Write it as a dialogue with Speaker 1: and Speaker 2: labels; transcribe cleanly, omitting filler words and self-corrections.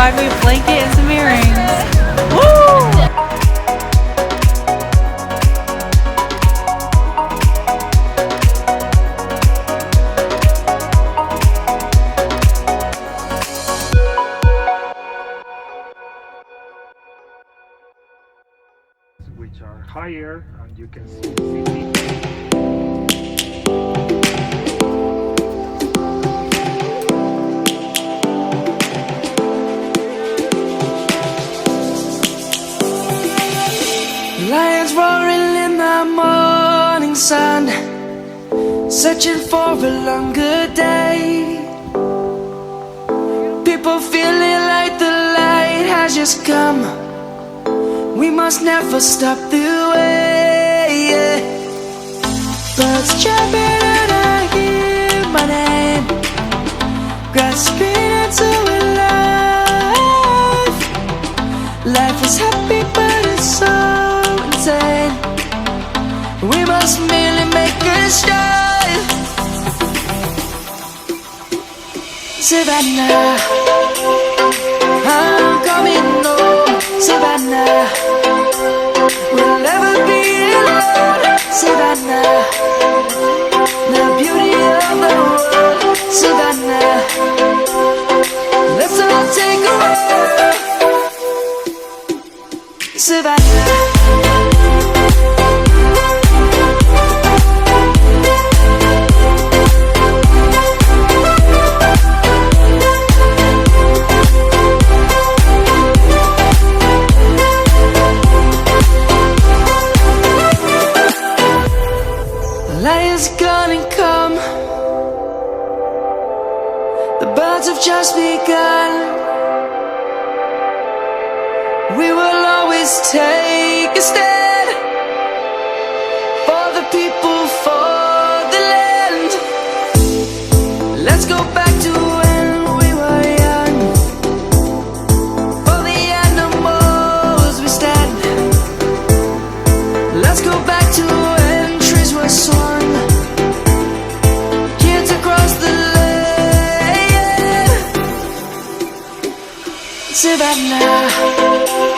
Speaker 1: buy me a blanket and some earrings. Woo!
Speaker 2: Which are higher, and you can see the city.
Speaker 3: Lions roaring in the morning sun, searching for a longer day. People feeling like the light has just come. We must never stop the way. Birds chirping and I hear my name, grasping into a life. Life is happy but it's so insane. We must merely make a start. Savannah, I'm coming home. Savannah, we'll never be alone. Savannah, the beauty of the world. Savannah, let's all take a walk. Savannah. Lion's gonna come. The birds have just begun. We will always take a stand for the people, for the land. Let's go back to when we were young. For the animals we stand. Let's go back to when trees were swung. Savannah.